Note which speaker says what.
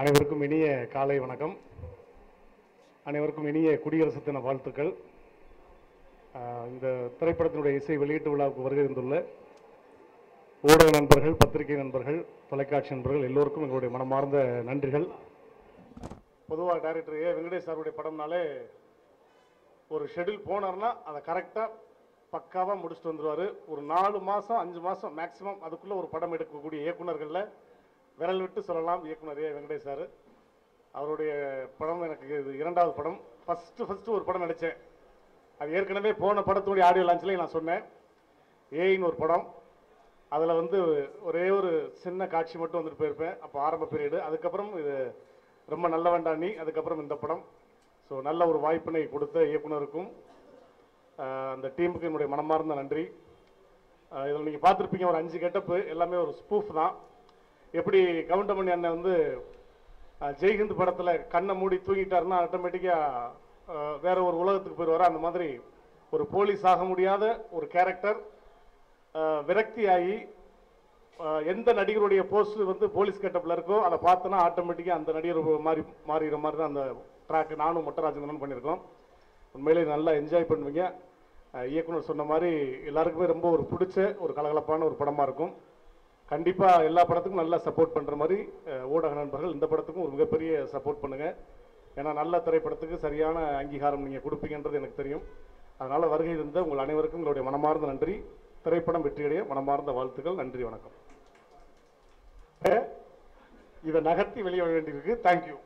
Speaker 1: அனைவருக்கும் இனிய காலை வணக்கம். அனைவருக்கும் இனிய குடியரசு தின வாழ்த்துக்கள். இந்த திரைப்படத்தினுடைய இசை வெளியீட்டு விழாவுக்கு வருகை இருந்துள்ள ஊடக நண்பர்கள், பத்திரிகை நண்பர்கள், தொலைக்காட்சி நண்பர்கள் எல்லோருக்கும் எங்களுடைய மனமார்ந்த நன்றிகள். பொதுவாக டைரக்டர் ஏ வெங்கடேஷ் சாருடைய படம்னாலே ஒரு ஷெட்யூல் போனார்னா அதை கரெக்டாக பக்காவாக முடிச்சுட்டு வந்துடுவார். ஒரு 4 மாதம் 5 மாதம் மேக்ஸிமம் அதுக்குள்ளே ஒரு படம் எடுக்கக்கூடிய இயக்குநர்களில் விரல் விட்டு சொல்லலாம் இயக்குனர் ஏ வெங்கடேஷ் சார். அவருடைய படம் எனக்கு இது 2வது படம். ஃபஸ்ட்டு ஒரு படம் நடித்தேன். அது ஏற்கனவே போன படத்துடைய ஆடியோ லான்ச்லேயும் நான் சொன்னேன். ஏன்னு ஒரு படம், அதில் ஒரே ஒரு சின்ன காட்சி மட்டும் வந்துட்டு போயிருப்பேன். அப்போ ஆரம்ப பீரியடு. அதுக்கப்புறம் இது ரொம்ப நல்ல வேண்டாம் நீ, அதுக்கப்புறம் இந்த படம். ஸோ நல்ல ஒரு வாய்ப்பினை கொடுத்த இயக்குனருக்கும் அந்த டீமுக்கு என்னுடைய மனமார்ந்த நன்றி. இதில் நீங்கள் பார்த்துருப்பீங்க ஒரு 5 கெட்டப்பு எல்லாமே ஒரு ஸ்பூஃப் தான். எப்படி கவுண்டமணி அண்ணன் ஜெய்ஹிந்த் படத்தில் கண்ணை மூடி தூங்கிட்டாருன்னா ஆட்டோமேட்டிக்காக வேற ஒரு உலகத்துக்கு போயிடுவார். அந்த மாதிரி ஒரு போலீஸ் ஆக முடியாத ஒரு கேரக்டர் விரக்தி ஆகி எந்த நடிகருடைய போஸ்ட் போலீஸ் கெட்டப்பில் இருக்கோ அதை பார்த்தோன்னா ஆட்டோமேட்டிக்காக அந்த நடிகர் மாறிடுற மாதிரி தான் அந்த ட்ராக் நானும் மொட்டராஜன் பண்ணியிருக்கோம். உண்மையிலே நல்லா என்ஜாய் பண்ணுவீங்க. இயக்குனர் சொன்ன மாதிரி எல்லாருக்குமே ரொம்ப ஒரு பிடிச்ச ஒரு கலகலப்பான ஒரு படமாக இருக்கும். கண்டிப்பாக எல்லா படத்துக்கும் நல்லா சப்போர்ட் பண்ணுற மாதிரி ஊடக நண்பர்கள் இந்த படத்துக்கும் ஒரு மிகப்பெரிய சப்போர்ட் பண்ணுங்கள். ஏன்னா நல்ல திரைப்படத்துக்கு சரியான அங்கீகாரம் நீங்கள் கொடுப்பீங்கன்றது எனக்கு தெரியும். அதனால் வருகை இருந்த உங்கள் அனைவருக்கும் உங்களுடைய மனமார்ந்த நன்றி. திரைப்படம் வெற்றியடைய மனமார்ந்த வாழ்த்துக்கள். நன்றி, வணக்கம். இதை நகர்த்தி வெளியே வேண்டியிருக்கு. தேங்க்யூ.